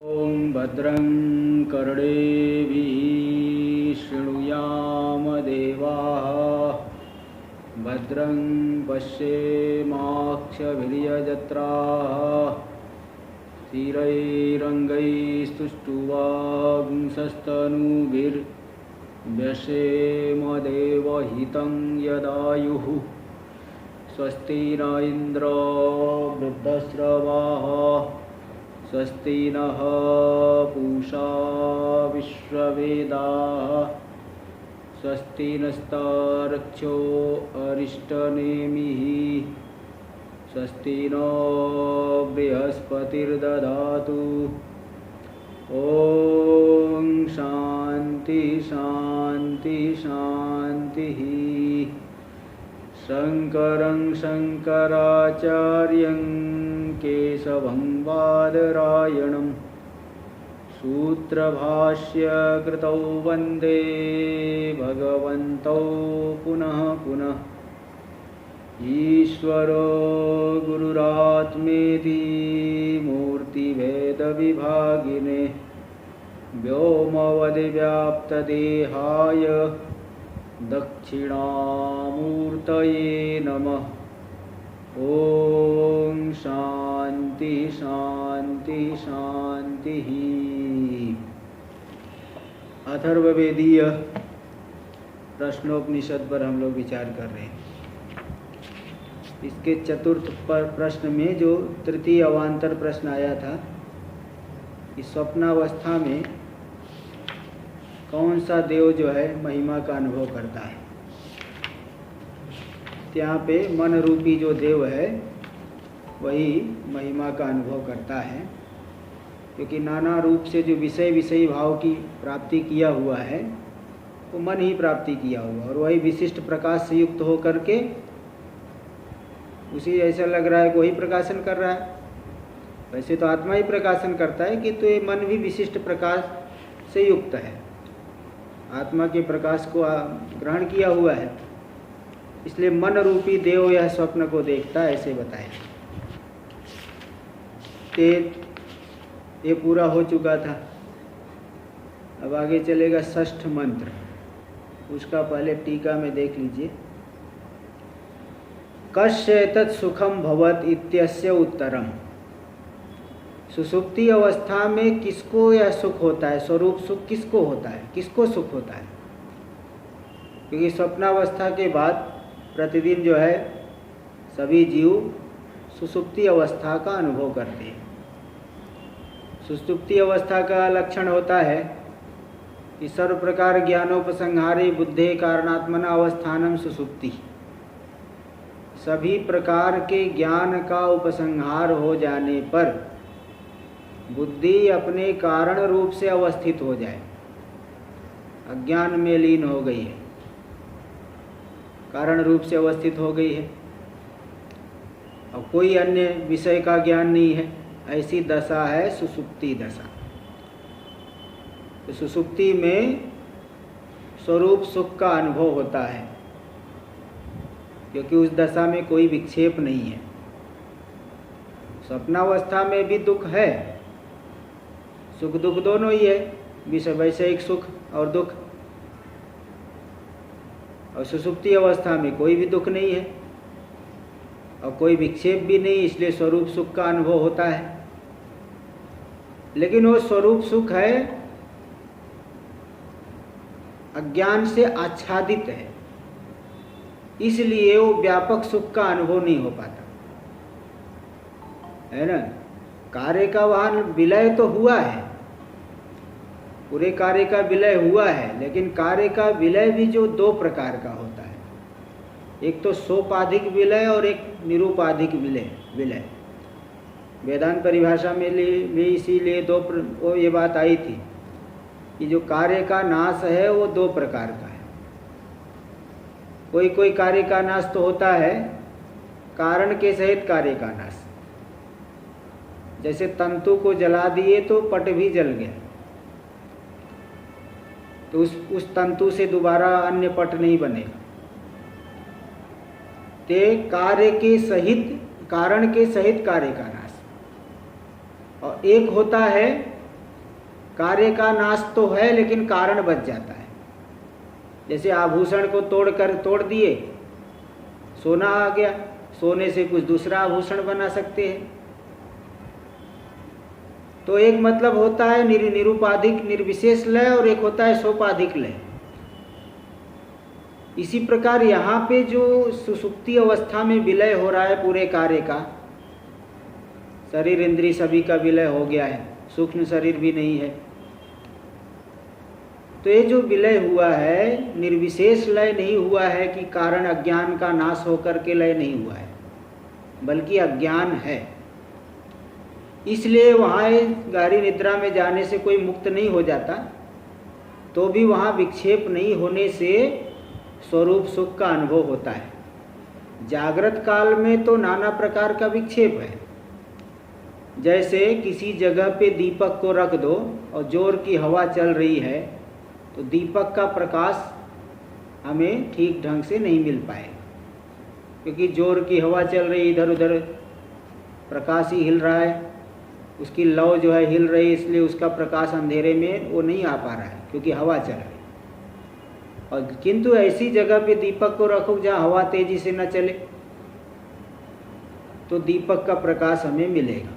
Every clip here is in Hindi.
ॐ भद्रं कर्णेभिः शृणुयाम देवाः भद्रं पश्येमाक्षभिर्यजत्राः स्थिरैरङ्गैस्तुष्टुवांसस्तनूभिर्व्यसेम देवहितं यदायुः स्वस्ति न इन्द्रो वृद्धश्रवाः स्वस्ति नः पूषा विश्ववेदाः स्वस्ति नस्तार्क्ष्यो अरिष्टनेमिः स्वस्ति नो बृहस्पतिर्दधातु ॐ शान्ति शान्ति शान्तिः। शङ्करं शङ्कराचार्यं केशवं बादरायणं सूत्रभाष्यकृतौ वन्दे भगवन्तौ पुनः पुनः। ईश्वरो गुरुरात्मेति मूर्तिभेदविभागिने व्योमवद्व्याप्तदेहाय दक्षिणामूर्तये नमः। ॐ शान्ति शान्ति शान्तिः। अथर्ववेदीय प्रश्नोपनिषद पर हम लोग विचार कर रहे हैं। इसके चतुर्थ प्रश्न में जो तृतीय अवान्तर प्रश्न आया था कि स्वप्नावस्था में कौन सा देव जो है महिमा का अनुभव करता है। यहाँ पे मन रूपी जो देव है वही महिमा का अनुभव करता है, क्योंकि नाना रूप से जो विषयी भाव की प्राप्ति किया हुआ है वो मन ही प्राप्ति किया हुआ, और वही विशिष्ट प्रकाश से युक्त होकर के उसी ऐसा लग रहा है कि वही प्रकाशन कर रहा है। वैसे तो आत्मा ही प्रकाशन करता है, कि तो ये मन भी विशिष्ट प्रकाश से युक्त है, आत्मा के प्रकाश को ग्रहण किया हुआ है, इसलिए मन रूपी देव यह स्वप्न को देखता है, ऐसे बताए। ये पूरा हो चुका था। अब आगे चलेगा षष्ठ मंत्र, उसका पहले टीका में देख लीजिए। कस्य एतत् सुखम भवत इत्यस्य उत्तरम। सुषुप्ति अवस्था में किसको यह सुख होता है, स्वरूप सुख किसको होता है, किसको सुख होता है? क्योंकि स्वप्नावस्था के बाद प्रतिदिन जो है सभी जीव सुषुप्ति अवस्था का अनुभव करते हैं। सुषुप्ति अवस्था का लक्षण होता है कि सर्व प्रकार ज्ञानोपसंहारे बुद्धे कारणात्मना अवस्थानम सुषुप्ति। सभी प्रकार के ज्ञान का उपसंहार हो जाने पर बुद्धि अपने कारण रूप से अवस्थित हो जाए, अज्ञान में लीन हो गई है, कारण रूप से अवस्थित हो गई है, और कोई अन्य विषय का ज्ञान नहीं है, ऐसी दशा है सुषुप्ति दशा। तो सुषुप्ति में स्वरूप सुख का अनुभव होता है, क्योंकि उस दशा में कोई विक्षेप नहीं है। स्वप्नावस्था में भी दुख है, सुख दुख दोनों ही है, वैषयिक सुख और दुख। और सुषुप्ति अवस्था में कोई भी दुख नहीं है और कोई विक्षेप भी नहीं, इसलिए स्वरूप सुख का अनुभव होता है। लेकिन वो स्वरूप सुख है अज्ञान से आच्छादित है, इसलिए वो व्यापक सुख का अनुभव नहीं हो पाता है ना। कार्य का वहाँ विलय तो हुआ है, पूरे कार्य का विलय हुआ है, लेकिन कार्य का विलय भी जो दो प्रकार का होता है, एक तो सोपाधिक विलय और एक निरूपाधिक विलय। वेदांत परिभाषा में इसीलिए वो ये बात आई थी कि जो कार्य का नाश है वो दो प्रकार का है। कोई कार्य का नाश तो होता है कारण के सहित कार्य का नाश, जैसे तंतु को जला दिए तो पट भी जल गया, तो उस तंतु से दोबारा अन्य पट नहीं बनेगा। ते कार्य के सहित कारण के सहित कार्य का नाश। और एक होता है कार्य का नाश तो है लेकिन कारण बच जाता है। जैसे आभूषण को तोड़ दिए, सोना आ गया, सोने से कुछ दूसरा आभूषण बना सकते हैं। तो एक मतलब होता है निरुपाधिक निर्विशेष लय और एक होता है सोपाधिक लय। इसी प्रकार यहाँ पे जो सुसुप्ति अवस्था में विलय हो रहा है पूरे कार्य का, शरीर इंद्रिय सभी का विलय हो गया है, सूक्ष्म शरीर भी नहीं है, तो ये जो विलय हुआ है निर्विशेष लय नहीं हुआ है कि कारण अज्ञान का नाश होकर के लय नहीं हुआ है, बल्कि अज्ञान है। इसलिए वहाँ गहरी निद्रा में जाने से कोई मुक्त नहीं हो जाता, तो भी वहाँ विक्षेप नहीं होने से स्वरूप सुख का अनुभव होता है। जागृत काल में तो नाना प्रकार का विक्षेप है। जैसे किसी जगह पे दीपक को रख दो और जोर की हवा चल रही है तो दीपक का प्रकाश हमें ठीक ढंग से नहीं मिल पाएगा, क्योंकि जोर की हवा चल रही, इधर उधर प्रकाश ही हिल रहा है, उसकी लौ जो है हिल रही, इसलिए उसका प्रकाश अंधेरे में वो नहीं आ पा रहा है क्योंकि हवा चल रही। और किंतु ऐसी जगह पे दीपक को रखो जहाँ हवा तेजी से न चले, तो दीपक का प्रकाश हमें मिलेगा,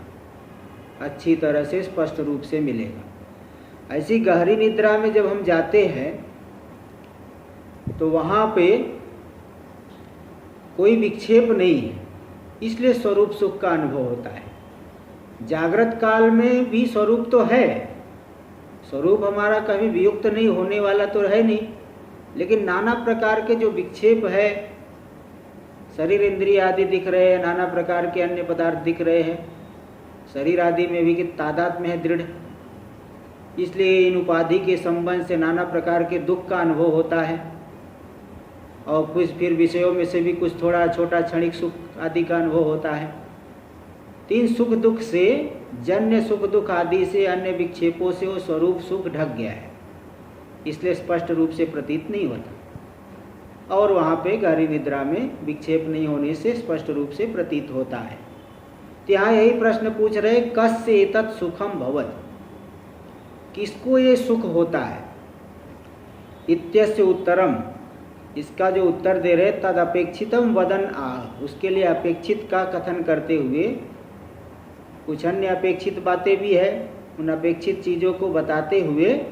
अच्छी तरह से स्पष्ट रूप से मिलेगा। ऐसी गहरी निद्रा में जब हम जाते हैं तो वहाँ पे कोई विक्षेप नहीं है, इसलिए स्वरूप सुख का अनुभव होता है। जागृत काल में भी स्वरूप तो है, स्वरूप हमारा कभी वियुक्त नहीं होने वाला तो है नहीं, लेकिन नाना प्रकार के जो विक्षेप है, शरीर इंद्रिय आदि दिख रहे हैं, नाना प्रकार के अन्य पदार्थ दिख रहे हैं, शरीर आदि में भी कि तादात्म्य है दृढ़, इसलिए इन उपाधि के संबंध से नाना प्रकार के दुख का अनुभव होता है। और कुछ फिर विषयों में से भी कुछ थोड़ा छोटा क्षणिक सुख आदि का अनुभव होता है। तीन सुख दुख से, जन्य सुख दुख आदि से, अन्य विक्षेपों से वो स्वरूप सुख ढक गया है, इसलिए स्पष्ट रूप से प्रतीत नहीं होता। और वहाँ पे गहरी निद्रा में विक्षेप नहीं होने से स्पष्ट रूप से प्रतीत होता है। तो यहाँ यही प्रश्न पूछ रहे, कस्य एतत् सुखम भवत्, किसको ये सुख होता है। इत्यस्य उत्तरम, इसका जो उत्तर दे रहे, तद अपेक्षितम वदन आह, उसके लिए अपेक्षित का कथन करते हुए कुछ अन्य अपेक्षित बातें भी है, उन अपेक्षित चीज़ों को बताते हुए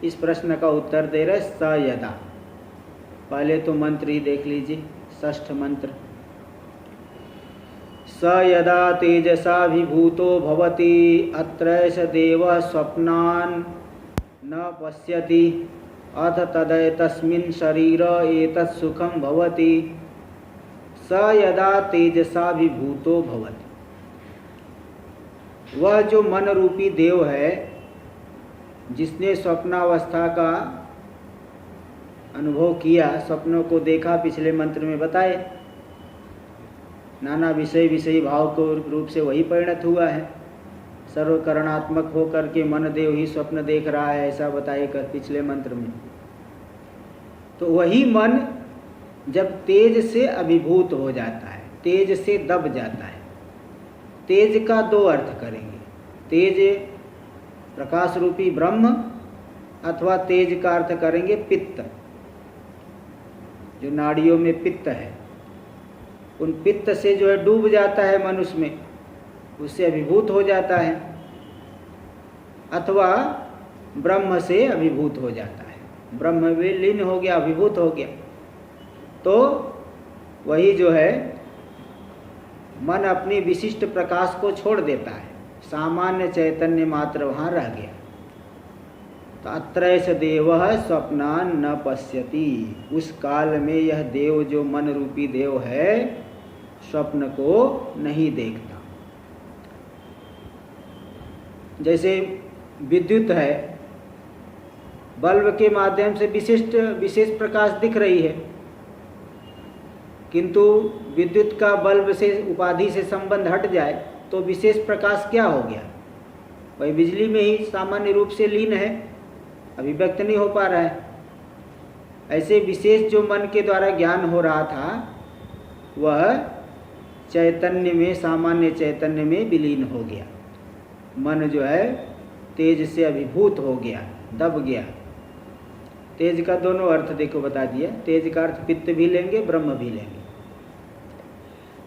इस प्रश्न का उत्तर दे रहे। स यदा, पहले तो मंत्र ही देख लीजिए, षष्ठ मंत्र। स यदा तेजसाभिभूतो भवति अत्रैष देवः स्वप्नान् न पश्यति अथ तदैतस्मिन् शरीर एतत् सुखं भवति। स यदा तेजसाभिभूतो भवति, वह जो मन रूपी देव है जिसने स्वप्नावस्था का अनुभव किया, स्वप्नों को देखा, पिछले मंत्र में बताए, नाना विषयी भाव को रूप से वही परिणत हुआ है, सर्वकरणात्मक होकर के मन देव ही स्वप्न देख रहा है, ऐसा बताए कर पिछले मंत्र में। तो वही मन जब तेज से अभिभूत हो जाता है, तेज से दब जाता है। तेज का दो अर्थ करेंगे, तेज प्रकाश रूपी ब्रह्म, अथवा तेज का अर्थ करेंगे पित्त, जो नाड़ियों में पित्त है, उन पित्त से जो है डूब जाता है मनुष्य में, उससे अभिभूत हो जाता है, अथवा ब्रह्म से अभिभूत हो जाता है, ब्रह्म में लीन हो गया, अभिभूत हो गया। तो वही जो है मन अपनी विशिष्ट प्रकाश को छोड़ देता है, सामान्य चैतन्य मात्र वहाँ रह गया। तो अत्रैष देवः स्वप्नान् न पश्यति, उस काल में यह देव जो मन रूपी देव है स्वप्न को नहीं देखता। जैसे विद्युत है, बल्ब के माध्यम से विशेष प्रकाश दिख रही है, किंतु विद्युत का बल्ब से उपाधि से संबंध हट जाए तो विशेष प्रकाश क्या हो गया, वही बिजली में ही सामान्य रूप से लीन है, अभिव्यक्त नहीं हो पा रहा है। ऐसे विशेष जो मन के द्वारा ज्ञान हो रहा था वह चैतन्य में, सामान्य चैतन्य में विलीन हो गया। मन जो है तेज से अभिभूत हो गया, दब गया। तेज का दोनों अर्थ देखो बता दिया। तेज का अर्थ पित्त भी लेंगे, ब्रह्म भी लेंगे।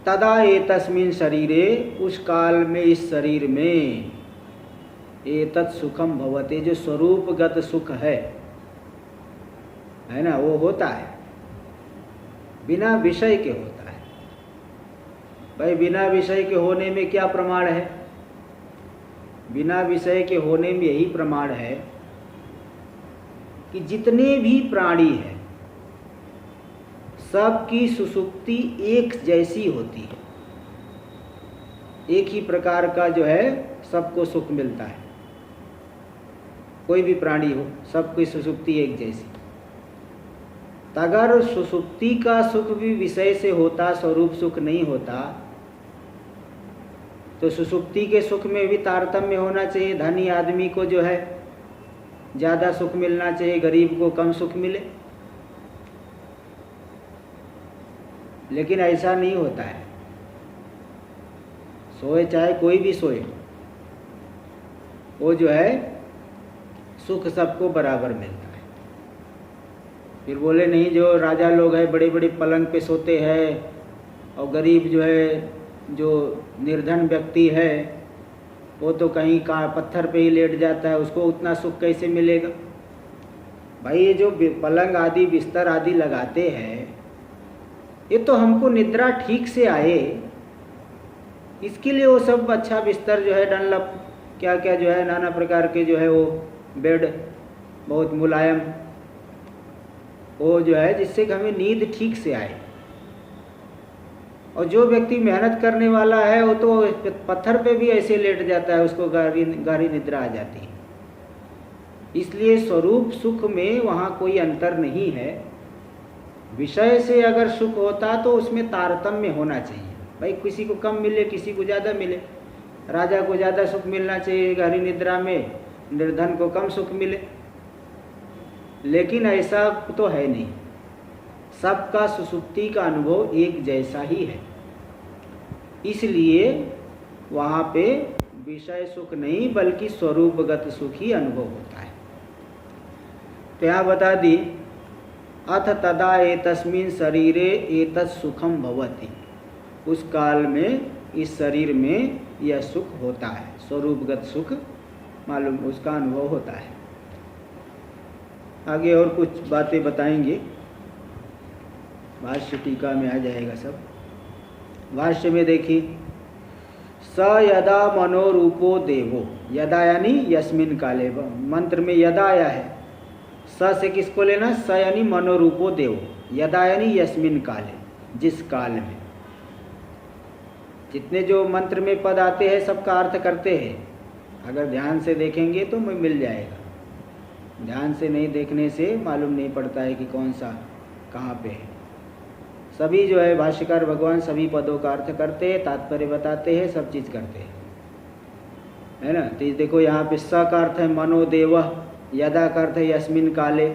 तदा एतस्मिन् शरीरे, उस काल में इस शरीर में, एतत् सुखम भवते, जो स्वरूपगत सुख है ना, वो होता है, बिना विषय के होता है। भाई बिना विषय के होने में क्या प्रमाण है? बिना विषय के होने में यही प्रमाण है कि जितने भी प्राणी हैं सबकी सुषुप्ति एक जैसी होती है, एक ही प्रकार का जो है सबको सुख मिलता है। कोई भी प्राणी हो, सबकी सुषुप्ति एक जैसी। अगर सुषुप्ति का सुख भी विषय से होता, स्वरूप सुख नहीं होता, तो सुषुप्ति के सुख में भी तारतम्य होना चाहिए। धनी आदमी को जो है ज़्यादा सुख मिलना चाहिए, गरीब को कम सुख मिले। लेकिन ऐसा नहीं होता है। सोए चाहे कोई भी सोए, वो जो है सुख सबको बराबर मिलता है। फिर बोले नहीं, जो राजा लोग हैं बड़े बड़े पलंग पे सोते हैं, और गरीब जो है, जो निर्धन व्यक्ति है, वो तो कहीं का पत्थर पे ही लेट जाता है, उसको उतना सुख कैसे मिलेगा? भाई ये जो पलंग आदि बिस्तर आदि लगाते हैं, ये तो हमको निद्रा ठीक से आए, इसके लिए वो सब अच्छा बिस्तर जो है, डनलप क्या क्या जो है, नाना प्रकार के जो है वो बेड बहुत मुलायम, वो जो है जिससे कि हमें नींद ठीक से आए। और जो व्यक्ति मेहनत करने वाला है वो तो पत्थर पे भी ऐसे लेट जाता है, उसको गहरी निद्रा आ जाती है। इसलिए स्वरूप सुख में वहाँ कोई अंतर नहीं है। विषय से अगर सुख होता तो उसमें तारतम्य होना चाहिए। भाई किसी को कम मिले, किसी को ज़्यादा मिले। राजा को ज़्यादा सुख मिलना चाहिए गहरी निद्रा में, निर्धन को कम सुख मिले। लेकिन ऐसा तो है नहीं, सबका सुषुप्ति का अनुभव एक जैसा ही है। इसलिए वहाँ पे विषय सुख नहीं बल्कि स्वरूपगत सुख ही अनुभव होता है। तो यहाँ बता दी, अथ तदा एतस्मिन् शरीरे एतत् सुखम भवति, उस काल में इस शरीर में यह सुख होता है, स्वरूपगत सुख मालूम, उसका अनुभव होता है। आगे और कुछ बातें बताएंगे, भाष्य टीका में आ जाएगा सब। भाष्य में देखिए, स यदा मनोरूपो देवो, यदा यानी यस्मिन काले, मंत्र में यदा आया है, स से किसको लेना? स यानी मनोरूपो देवो, यदा यानी यस्मिन काले, जिस काल में। जितने जो मंत्र में पद आते हैं सबका अर्थ करते हैं, अगर ध्यान से देखेंगे तो मिल जाएगा। ध्यान से नहीं देखने से मालूम नहीं पड़ता है कि कौन सा कहाँ पे है। सभी जो है भाष्यकार भगवान सभी पदों का अर्थ करते हैं, तात्पर्य बताते हैं, सब चीज़ करते हैं, है ना। तो देखो यहाँ पे स का अर्थ है मनोदेव, यदा का अर्थ है यस्मिन काले,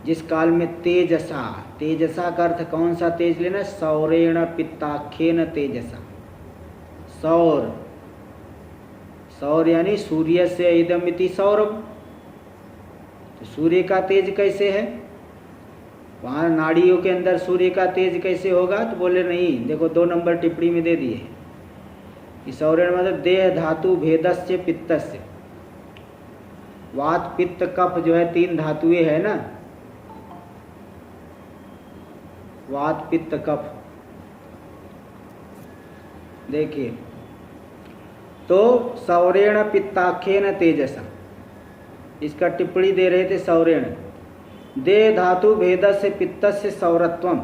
जिस काल में तेजसा, तेजसा का अर्थ कौन सा तेज लेना? सौरेण पित्ताख्येन तेजसा, सौर, सौर यानी सूर्य से इदमिति सौरभ। तो सूर्य का तेज कैसे है? वहाँ नाड़ियों के अंदर सूर्य का तेज कैसे होगा? तो बोले नहीं, देखो 2 नंबर टिप्पणी में दे दिए कि सौरेण मतलब देह धातु भेदस्य पित्तस्य, वात पित्त कफ जो है 3 धातुएं है ना, वात पित्त कफ। देखिए, तो सौरेण पित्ताख्येन तेजसा, इसका टिप्पणी दे रहे थे सौरेण, देह धातु भेदस्य पित्तस्य सौरत्वम।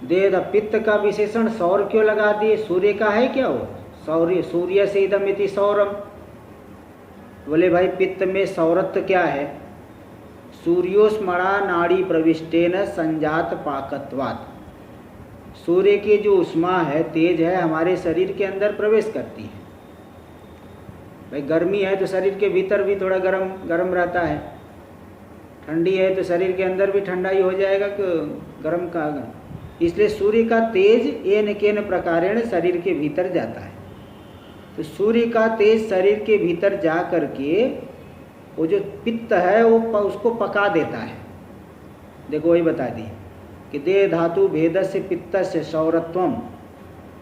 देह पित्त का विशेषण सौर क्यों लगा दिए? सूर्य का है क्या वो? सौर्य, सूर्य से इदमिति सौरम। बोले भाई पित्त में सौरत्व क्या है? सूर्योस्मणा नाड़ी प्रविष्टेन संजात पाकत्वात्, सूर्य की जो उष्मा है, तेज है, हमारे शरीर के अंदर प्रवेश करती है। भाई गर्मी है तो शरीर के भीतर भी थोड़ा गरम गरम रहता है, ठंडी है तो शरीर के अंदर भी ठंडा ही हो जाएगा कि गर्म का। इसलिए सूर्य का तेज एन केन प्रकारेण शरीर के भीतर जाता है। तो सूर्य का तेज शरीर के भीतर जा करके वो जो पित्त है वो उसको पका देता है। देखो वही बता दी कि देह धातु भेदस्य पित्तस्य सौरत्वम,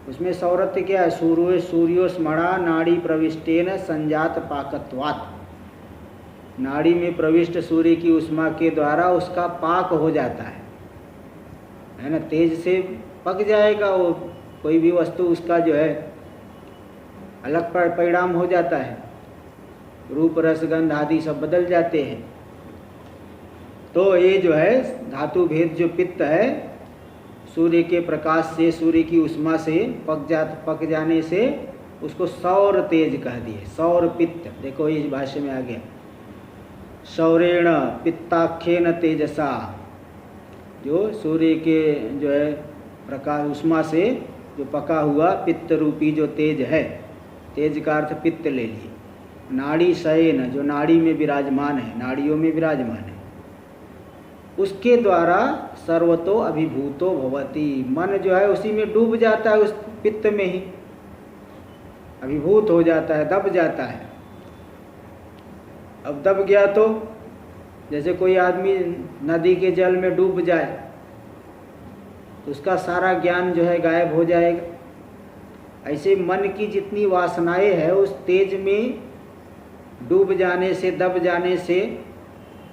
उसमें सौरत्व क्या है? सूर्योस्मणा नाड़ी प्रविष्टेन संजात पाकत्वात्, नाड़ी में प्रविष्ट सूर्य की उष्मा के द्वारा उसका पाक हो जाता है ना, तेज से पक जाएगा वो, कोई भी वस्तु उसका जो है अलग परिणाम हो जाता है, रूप रस गंध आदि सब बदल जाते हैं। तो ये जो है धातु भेद जो पित्त है, सूर्य के प्रकाश से, सूर्य की उष्मा से पक जाने से उसको सौर तेज कह दिए, सौर पित्त। देखो इस भाष्य में आ गया, सौरेण पित्ताख्येन तेजसा, जो सूर्य के जो है प्रकाश उष्मा से जो पका हुआ पित्त रूपी जो तेज है, तेज का अर्थ पित्त ले लिए। नाड़ी शयन, जो नाड़ी में विराजमान है, नाड़ियों में विराजमान है, उसके द्वारा सर्वतो अभिभूतो भवति, मन जो है उसी में डूब जाता है, उस पित्त में ही अभिभूत हो जाता है, दब जाता है। अब दब गया तो जैसे कोई आदमी नदी के जल में डूब जाए तो उसका सारा ज्ञान जो है गायब हो जाएगा। ऐसे मन की जितनी वासनाएं है उस तेज में डूब जाने से, दब जाने से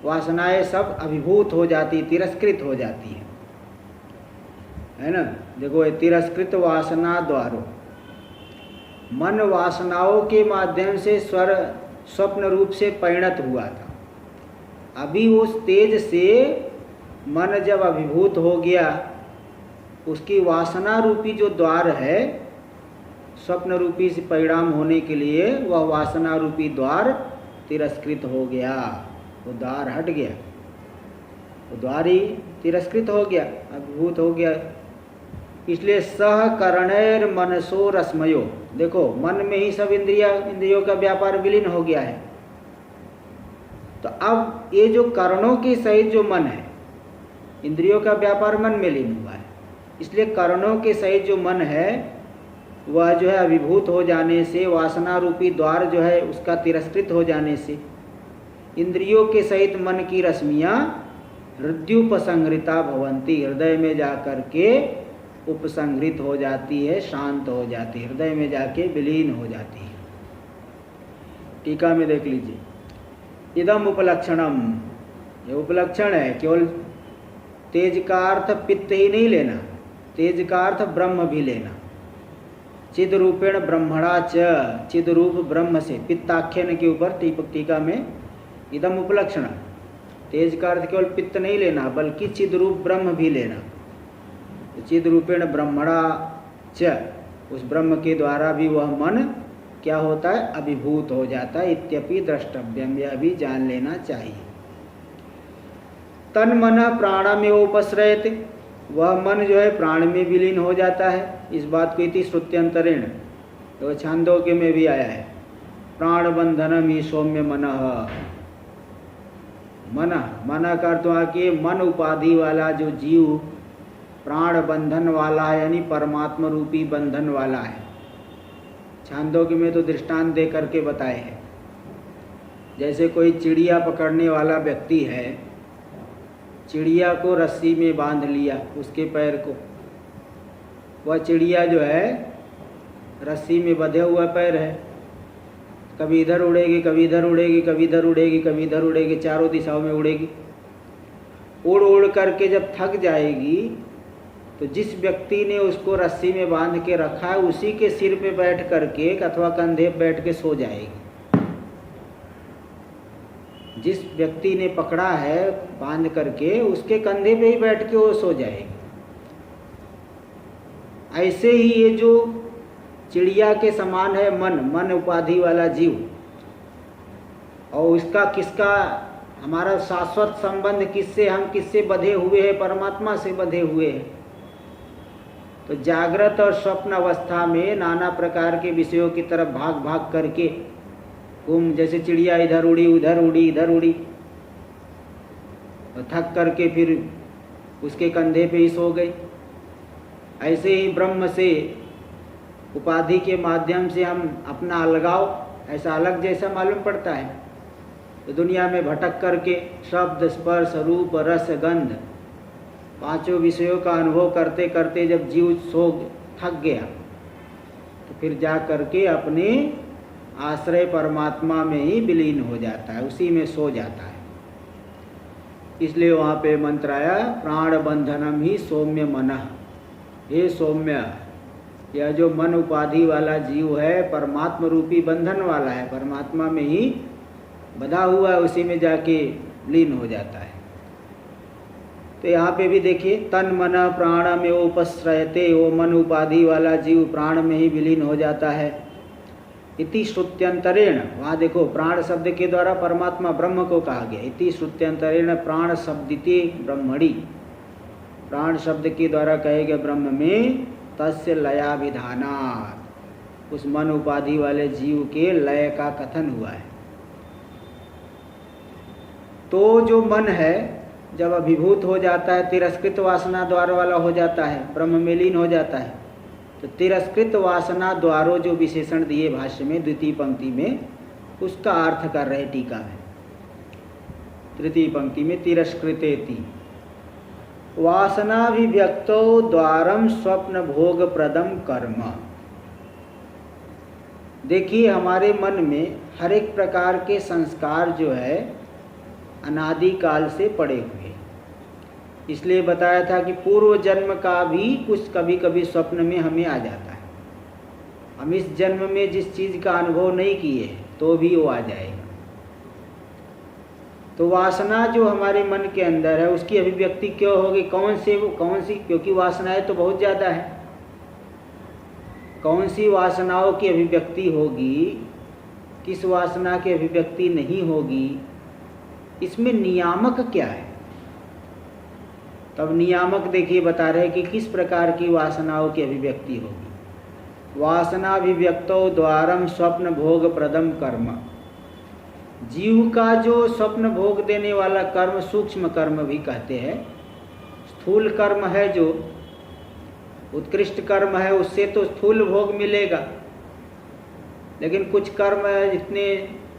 वासनाएं सब अभिभूत हो जाती, तिरस्कृत हो जाती है ना। देखो ये तिरस्कृत वासना द्वारो, मन वासनाओं के माध्यम से स्वप्न रूप से परिणत हुआ था। अभी उस तेज से मन जब अभिभूत हो गया, उसकी वासना रूपी जो द्वार है स्वप्न रूपी से परिणाम होने के लिए, वह वासना रूपी द्वार तिरस्कृत हो गया, वो द्वार हट गया, वो द्वार ही तिरस्कृत हो गया, अभिभूत हो गया। इसलिए सह करणैर मनसो रश्मयो, देखो मन में ही सब इंद्रियों का व्यापार विलीन हो गया है। तो अब ये जो कर्णों के सहित जो मन है, इंद्रियों का व्यापार मन में लीन हुआ है, इसलिए कर्णों के सहित जो मन है वह जो है अभिभूत हो जाने से, वासना रूपी द्वार जो है उसका तिरस्कृत हो जाने से, इंद्रियों के सहित मन की रश्मियाँ हृदयोपसंहृता भवंती, हृदय में जाकर के उपसंहृत हो जाती है, शांत हो जाती है, हृदय में जाके विलीन हो जाती है। टीका में देख लीजिए, इदम उपलक्षणम, ये उपलक्षण है। केवल तेज का अर्थ पित्त ही नहीं लेना, तेज का अर्थ ब्रह्म भी लेना। चिद रूपेण ब्रह्मणा च, चिद रूप ब्रह्म से, पित्ताख्यन के ऊपर टीका में इदम उपलक्षण, तेज का अर्थ केवल पित्त नहीं लेना बल्कि चिद रूप ब्रह्म भी लेना। तो चिद रूपेण ब्रह्मणा च, उस ब्रह्म के द्वारा भी वह मन क्या होता है? अभिभूत हो जाता है। इत्यपि द्रष्टव्यम, यह भी जान लेना चाहिए। तन मन प्राणमेव उपश्रयते, वह मन जो है प्राण में विलीन हो जाता है। इस बात को इति श्रुत्यंतरेण, तो छांदोग्य में भी आया है, प्राण बंधनम ही सौम्य मनः। मन का अर्थ हुआ कि मन उपाधि वाला जो जीव प्राण बंधन वाला है, यानी परमात्मा रूपी बंधन वाला है। छांदोग्य में तो दृष्टांत दे करके बताए हैं, जैसे कोई चिड़िया पकड़ने वाला व्यक्ति है, चिड़िया को रस्सी में बांध लिया उसके पैर को, वह चिड़िया जो है रस्सी में बंधे हुआ पैर है, कभी इधर उड़ेगी, कभी इधर उड़ेगी, कभी इधर उड़ेगी, कभी इधर उड़ेगी, चारों दिशाओं में उड़ेगी। उड़ उड़ करके जब थक जाएगी तो जिस व्यक्ति ने उसको रस्सी में बांध के रखा है उसी के सिर पे बैठ करके अथवा कंधे पे बैठ के सो जाएगी। जिस व्यक्ति ने पकड़ा है बांध करके उसके कंधे पे ही बैठ के वो सो जाएगी। ऐसे ही ये जो चिड़िया के समान है मन उपाधि वाला जीव, और उसका किसका हमारा शाश्वत संबंध किससे, हम किससे बंधे हुए हैं? परमात्मा से बंधे हुए हैं। तो जागृत और स्वप्न अवस्था में नाना प्रकार के विषयों की तरफ भाग भाग करके जैसे चिड़िया इधर उड़ी उधर उड़ी इधर उड़ी, और थक करके फिर उसके कंधे पे ही सो गई। ऐसे ही ब्रह्म से उपाधि के माध्यम से हम अपना अलगाव, ऐसा अलग जैसा मालूम पड़ता है। तो दुनिया में भटक करके शब्द, स्पर्श, रूप, रस, गंध, पांचों विषयों का अनुभव करते करते जब जीव सो थक गया तो फिर जा करके अपने आश्रय परमात्मा में ही विलीन हो जाता है, उसी में सो जाता है। इसलिए वहाँ पे मंत्र आया, प्राण बंधनम ही सौम्य मनः। हे सौम्य, यह जो मन उपाधि वाला जीव है परमात्मा रूपी बंधन वाला है, परमात्मा में ही बंधा हुआ है, उसी में जाके लीन हो जाता है। तो यहाँ पे भी देखिए, तन मन प्राण में उपश्रयते, वो मन उपाधि वाला जीव प्राण में ही विलीन हो जाता है। इति श्रुत्यंतरेण, वहाँ देखो प्राण शब्द के द्वारा परमात्मा ब्रह्म को कहा गया। इति श्रुत्यंतरेण प्राण शब्दिति ब्रह्मणि, प्राण शब्द के द्वारा कहे गए ब्रह्म में तस्य लयाभिधानात्, उस मन उपाधि वाले जीव के लय का कथन हुआ है। तो जो मन है जब अभिभूत हो जाता है, तिरस्कृत वासना द्वार वाला हो जाता है, ब्रह्म में लीन हो जाता है, तो तिरस्कृत वासना द्वारों जो विशेषण दिए भाष्य में द्वितीय पंक्ति में, उसका अर्थ कर रहे टीका में। तृतीय पंक्ति में तिरस्कृतेति वासनाभिव्यक्तो द्वारम स्वप्न भोग प्रदम कर्म। देखिए हमारे मन में हर एक प्रकार के संस्कार जो है अनादि काल से पड़े हुए, इसलिए बताया था कि पूर्व जन्म का भी कुछ कभी कभी स्वप्न में हमें आ जाता है। हम इस जन्म में जिस चीज़ का अनुभव नहीं किए तो भी वो आ जाएगा। तो वासना जो हमारे मन के अंदर है उसकी अभिव्यक्ति क्यों होगी, कौन सी, क्योंकि वासनाएं तो बहुत ज़्यादा है। कौन सी वासनाओं की अभिव्यक्ति होगी, किस वासना की अभिव्यक्ति नहीं होगी, इसमें नियामक क्या है। तब नियामक देखिए बता रहे कि किस प्रकार की वासनाओं की अभिव्यक्ति होगी। वासनाभिव्यक्तो द्वारम स्वप्न भोग प्रदम कर्म, जीव का जो स्वप्न भोग देने वाला कर्म सूक्ष्म कर्म भी कहते हैं। स्थूल कर्म है जो उत्कृष्ट कर्म है, उससे तो स्थूल भोग मिलेगा, लेकिन कुछ कर्म है जितने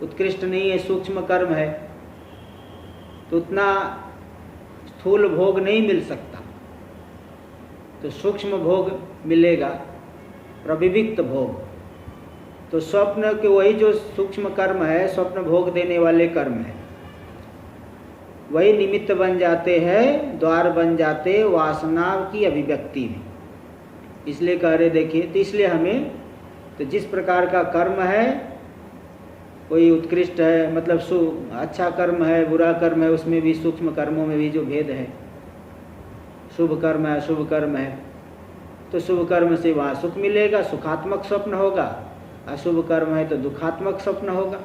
उत्कृष्ट नहीं है, सूक्ष्म कर्म है, तो उतना स्थूल भोग नहीं मिल सकता, तो सूक्ष्म भोग मिलेगा, प्रविविक्त भोग। तो स्वप्न के वही जो सूक्ष्म कर्म है, स्वप्न भोग देने वाले कर्म है, वही निमित्त बन जाते हैं, द्वार बन जाते वासना की अभिव्यक्ति में। इसलिए कह रहे देखिए, तो इसलिए हमें तो जिस प्रकार का कर्म है, कोई उत्कृष्ट है मतलब अच्छा कर्म है, बुरा कर्म है, उसमें भी सूक्ष्म कर्मों में भी जो भेद है, शुभ कर्म है अशुभ कर्म है, तो शुभ कर्म से वहाँ सुख मिलेगा, सुखात्मक स्वप्न होगा, अशुभ कर्म है तो दुखात्मक स्वप्न होगा।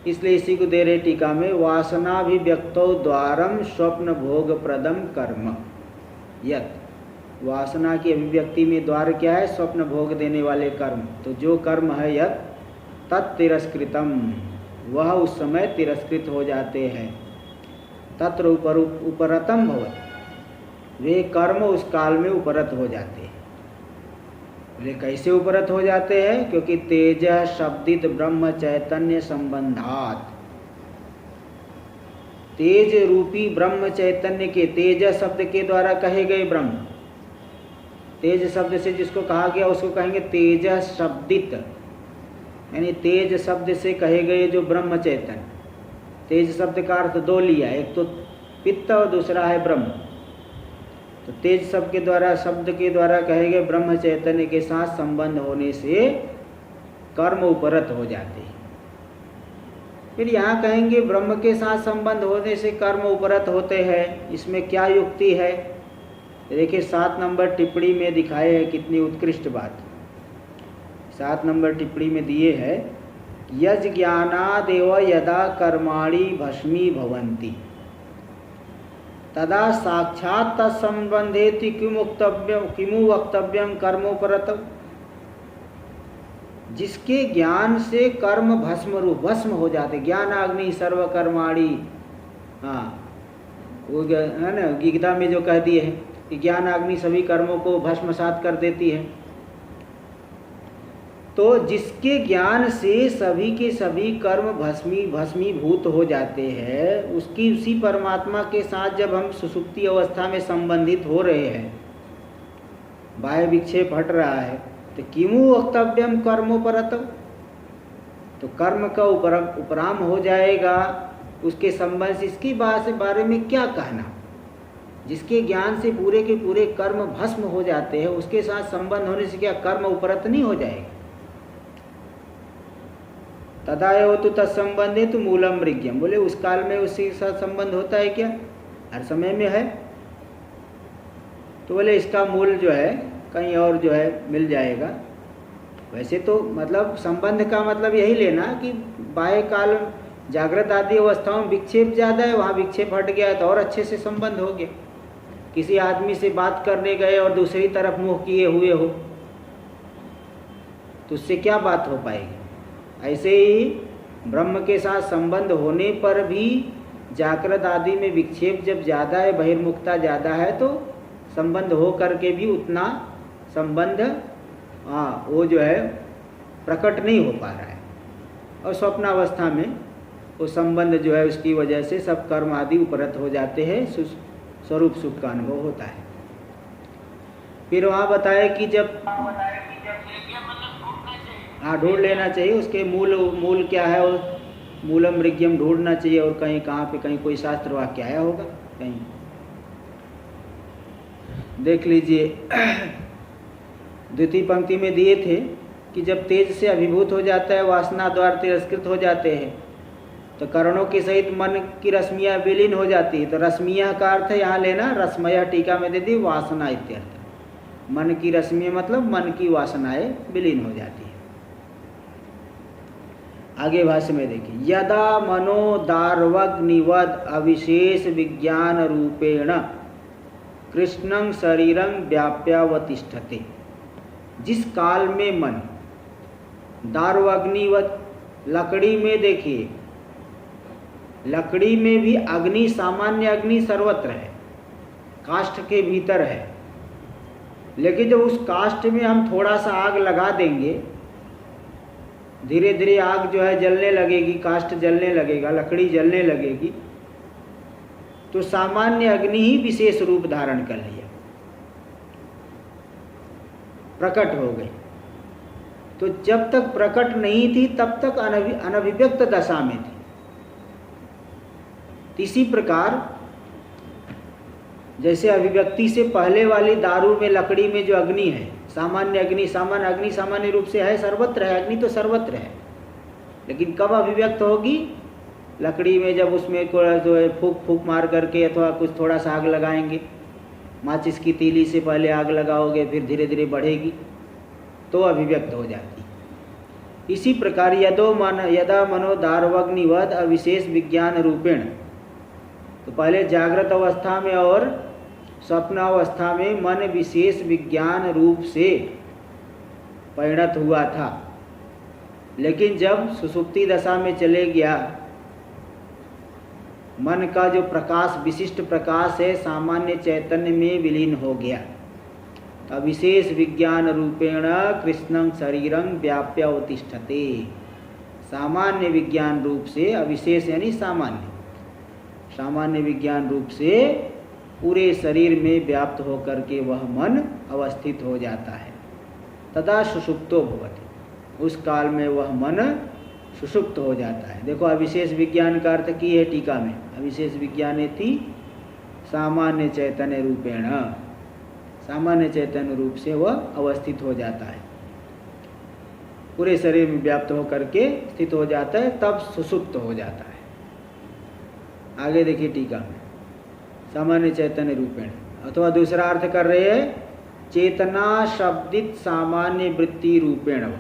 इसलिए इसी को दे रहे टीका में, वासनाभिव्यक्तो द्वारम स्वप्न भोग प्रदम कर्म यत्, वासना की अभिव्यक्ति में द्वार क्या है, स्वप्न भोग देने वाले कर्म। तो जो कर्म है यत् तत्तिरस्कृतम, वह उस समय तिरस्कृत हो जाते हैं। तत्र उपरतम भवति, वे कर्म उस काल में उपरत हो जाते हैं। वे कैसे उपरत हो जाते हैं, क्योंकि तेज शब्दित ब्रह्म चैतन्य संबंधात, तेज रूपी ब्रह्म चैतन्य के, तेज शब्द के द्वारा कहे गए ब्रह्म, तेज शब्द से जिसको कहा गया उसको कहेंगे तेज शब्दित, यानी तेज शब्द से कहे गए जो ब्रह्म चैतन्य। तेज शब्द का अर्थ दो लिया, एक तो पित्त और दूसरा है ब्रह्म। तो तेज शब्द के द्वारा कहे गए ब्रह्म चैतन्य के साथ संबंध होने से कर्म उपरत हो जाते हैं। फिर यहाँ कहेंगे ब्रह्म के साथ संबंध होने से कर्म उपरत होते हैं, इसमें क्या युक्ति है। देखिए 7 नंबर टिप्पणी में दिखाए है कितनी उत्कृष्ट बात। 7 नंबर टिप्पणी में दिए है, यज ज्ञानादेव यदा कर्माणि भस्मी भवन्ति तदा साक्षात तत्संबंधेति किमु वक्तव्यम कर्मोपरतम। जिसके ज्ञान से कर्म भस्म हो जाते, ज्ञानाग्नि सर्वकर्माणि, हाँ वो है ना गीता में जो कह दिए है कि ज्ञानाग्नि सभी कर्मों को भस्मसात कर देती है। तो जिसके ज्ञान से सभी के सभी कर्म भस्मीभूत हो जाते हैं, उसकी उसी परमात्मा के साथ जब हम सुषुप्ति अवस्था में संबंधित हो रहे हैं, बाह्य विक्षेप हट रहा है, तो किमु वक्तव्यम कर्मोपरतम, तो कर्म का उपराम हो जाएगा, उसके संबंध से इसकी बारे में क्या कहना। जिसके ज्ञान से पूरे के पूरे कर्म भस्म हो जाते हैं, उसके साथ संबंध होने से क्या कर्म उपरत नहीं हो जाएगा। तदा एव तो तत्संबंधे तो मूलम मृग्यम, बोले उस काल में उसके साथ संबंध होता है क्या? हर समय में है। तो बोले इसका मूल जो है कहीं और जो है मिल जाएगा। वैसे तो मतलब संबंध का मतलब यही लेना कि बाह्य काल जागृत आदि अवस्थाओं में विक्षेप ज़्यादा है, वहाँ विक्षेप हट गया तो और अच्छे से संबंध हो गया। किसी आदमी से बात करने गए और दूसरी तरफ मुँह किए हुए हो तो उससे क्या बात हो पाएगी। ऐसे ही ब्रह्म के साथ संबंध होने पर भी जागृत आदि में विक्षेप जब ज़्यादा है, बहिर्मुखता ज़्यादा है, तो संबंध हो करके भी उतना संबंध वो जो है प्रकट नहीं हो पा रहा है। और स्वप्नावस्था में वो संबंध जो है उसकी वजह से सब कर्म आदि उपरत हो जाते हैं, स्वरूप सुख का अनुभव होता है। फिर वहाँ बताया कि जब ढूंढ लेना चाहिए, उसके मूल क्या है, और मूलम मृग्यम ढूंढना चाहिए। और कहीं कहाँ पे कहीं कोई शास्त्र वाक्य आया होगा, कहीं देख लीजिए। द्वितीय पंक्ति में दिए थे कि जब तेज से अभिभूत हो जाता है, वासना द्वार तिरस्कृत हो जाते हैं, तो करणों के सहित मन की रश्मियाँ विलीन हो जाती है। तो रश्मियाँ का अर्थ यहाँ लेना, रश्मया टीका में दे दी वासना इत्यर्थ। मन की रश्मियाँ मतलब मन की वासनाएं विलीन हो जाती है। आगे भाष्य में देखिए, यदा मनोदार्वग्निवद अविशेष विज्ञान रूपेण कृष्णं शरीरं व्याप्यावतिष्ठते। जिस काल में मन दार्वग्निवत, लकड़ी में देखिए, लकड़ी में भी अग्नि, सामान्य अग्नि सर्वत्र है, काष्ठ के भीतर है। लेकिन जब उस काष्ठ में हम थोड़ा सा आग लगा देंगे, धीरे धीरे आग जो है जलने लगेगी, काष्ठ जलने लगेगा, लकड़ी जलने लगेगी, तो सामान्य अग्नि ही विशेष रूप धारण कर लिया, प्रकट हो गई। तो जब तक प्रकट नहीं थी तब तक अनभिव्यक्त दशा में थी। इसी प्रकार जैसे अभिव्यक्ति से पहले वाली दारू में, लकड़ी में जो अग्नि है, सामान्य अग्नि, सामान्य रूप से है, सर्वत्र है, अग्नि तो सर्वत्र है। लेकिन कब अभिव्यक्त होगी? लकड़ी में जब उसमें जो है फूंक मार करके अथवा कुछ थोड़ा सा आग लगाएंगे, माचिस की तीली से पहले आग लगाओगे, फिर धीरे धीरे बढ़ेगी तो अभिव्यक्त हो जाती। इसी प्रकार यदा मनो दार्वग्निवद अविशेष विज्ञान रूपेण, तो पहले जागृत अवस्था में और स्वप्नावस्था में मन विशेष विज्ञान रूप से परिणत हुआ था। लेकिन जब सुषुप्ति दशा में चले गया, मन का जो प्रकाश, विशिष्ट प्रकाश है, सामान्य चैतन्य में विलीन हो गया। अविशेष विज्ञान रूपेण कृष्णं शरीरं व्याप्य अवतिष्ठते। सामान्य विज्ञान रूप से, अविशेष यानी सामान्य विज्ञान रूप से पूरे शरीर में व्याप्त होकर के वह मन अवस्थित हो जाता है। तदा सुषुप्तो भवति, उस काल में वह मन सुषुप्त हो जाता है। देखो अविशेष विज्ञान का अर्थ की है टीका में, अविशेष विज्ञान थी सामान्य चैतन्य रूपेण, सामान्य चैतन्य रूप से वह अवस्थित हो जाता है, पूरे शरीर में व्याप्त होकर के स्थित हो जाता है, तब सुषुप्त हो जाता है। आगे देखिए टीका में, सामान्य चैतन्य रूपेण, अथवा दूसरा अर्थ कर रहे हैं चेतना शब्दित सामान्य वृत्ति रूपेण।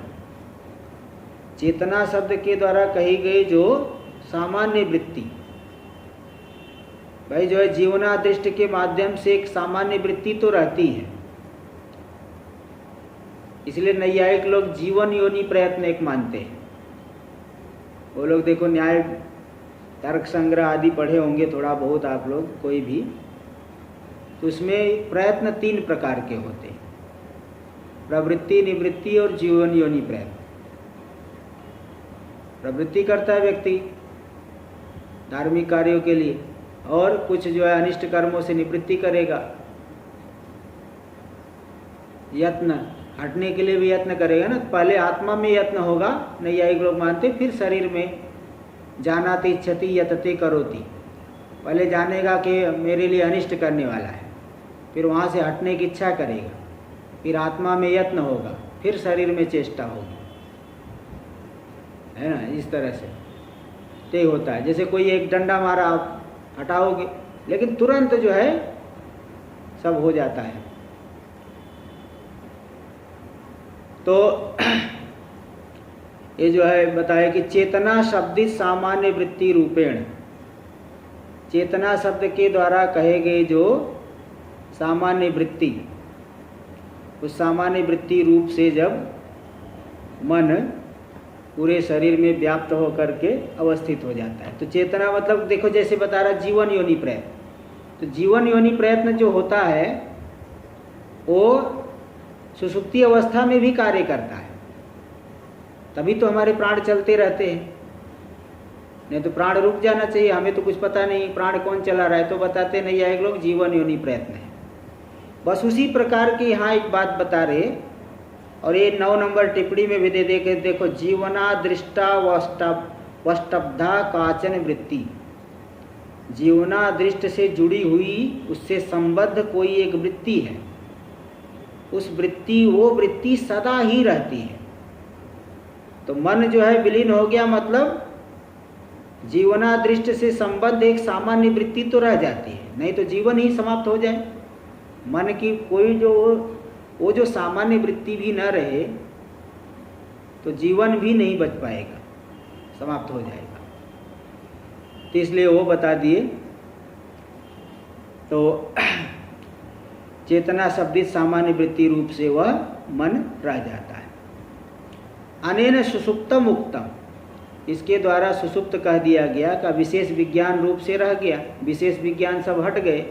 चेतना शब्द के द्वारा कही गई जो सामान्य वृत्ति, भाई जो है जीवनादृष्टि के माध्यम से एक सामान्य वृत्ति तो रहती है। इसलिए नैयायिक लोग जीवन योनि प्रयत्न एक मानते हैं। वो लोग देखो न्याय तर्क संग्रह आदि पढ़े होंगे थोड़ा बहुत आप लोग, कोई भी, तो उसमें प्रयत्न 3 प्रकार के होते हैं, प्रवृत्ति, निवृत्ति और जीवन योनि प्रयत्न। प्रवृत्ति करता है व्यक्ति धार्मिक कार्यों के लिए, और कुछ जो है अनिष्ट कर्मों से निवृत्ति करेगा, यत्न हटने के लिए भी यत्न करेगा ना। पहले आत्मा में यत्न होगा, नैयायिक लोग मानते, फिर शरीर में जानाति इच्छति यतते करोति। पहले जानेगा कि मेरे लिए अनिष्ट करने वाला है, फिर वहाँ से हटने की इच्छा करेगा, फिर आत्मा में यत्न होगा, फिर शरीर में चेष्टा होगी, है ना। इस तरह से तय होता है। जैसे कोई एक डंडा मारा, आप हटाओगे, लेकिन तुरंत जो है सब हो जाता है। तो ये जो है बताया कि चेतना शब्दित सामान्य वृत्ति रूपेण, चेतना शब्द के द्वारा कहे गए जो सामान्य वृत्ति, उस सामान्य वृत्ति रूप से जब मन पूरे शरीर में व्याप्त होकर के अवस्थित हो जाता है। तो चेतना मतलब देखो, जैसे बता रहा जीवन योनि प्रयत्न, तो जीवन योनि प्रयत्न जो होता है वो सुषुप्ति अवस्था में भी कार्य करता है, तभी तो हमारे प्राण चलते रहते हैं। नहीं तो प्राण रुक जाना चाहिए, हमें तो कुछ पता नहीं प्राण कौन चला रहा है, तो बताते नहीं आए लोग जीवन योनि प्रयत्न है। बस उसी प्रकार की यहाँ एक बात बता रहे, और ये 9 नंबर टिप्पणी में भी दे देखे, देखो जीवना दृष्टा वष्टब्धा काचन वृत्ति, जीवना दृष्ट से जुड़ी हुई, उससे संबद्ध कोई एक वृत्ति है, उस वृत्ति, वो वृत्ति सदा ही रहती है। तो मन जो है विलीन हो गया, मतलब जीवना दृष्ट से संबद्ध एक सामान्य वृत्ति तो रह जाती है, नहीं तो जीवन ही समाप्त हो जाए। मन की कोई जो वो जो सामान्य वृत्ति भी न रहे तो जीवन भी नहीं बच पाएगा, समाप्त हो जाएगा। तो इसलिए वो बता दिए। तो चेतना शब्दित सामान्य वृत्ति रूप से वह मन रह जाता है। अनेन सुषुप्तम उक्तम, इसके द्वारा सुषुप्त कह दिया गया का विशेष विज्ञान रूप से रह गया, विशेष विज्ञान सब हट गए,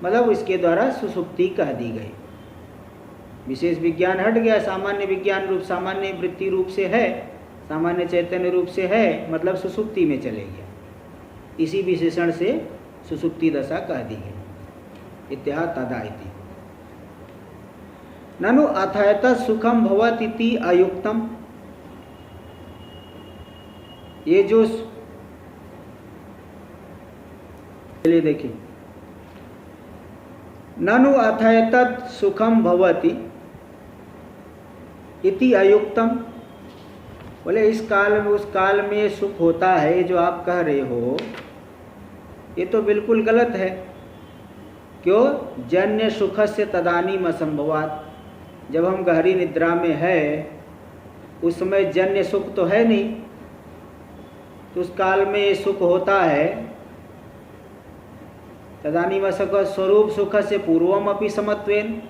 मतलब इसके द्वारा सुषुप्ति कह दी गई। विशेष विज्ञान हट गया, सामान्य विज्ञान रूप, सामान्य वृत्ति रूप से है, सामान्य चैतन्य रूप से है, मतलब सुषुप्ति में चले गया। इसी विशेषण से सुषुप्ति दशा कह दी गई। इत्याह तदा इति ननु अथयत सुखम भवतीति अयुक्तम, ये जो चलिए देखिए, ननु अथयत सुखम भवति इति अयुक्तम, बोले इस काल में उस काल में सुख होता है जो आप कह रहे हो, ये तो बिल्कुल गलत है। क्यों? जन्य सुख से तदानीम असंभवात, जब हम गहरी निद्रा में है उस समय जन्य सुख तो है नहीं, तो उस काल में ये सुख होता है। तदानीम सुख स्वरूप सुख से पूर्वम अपि समत्वेन,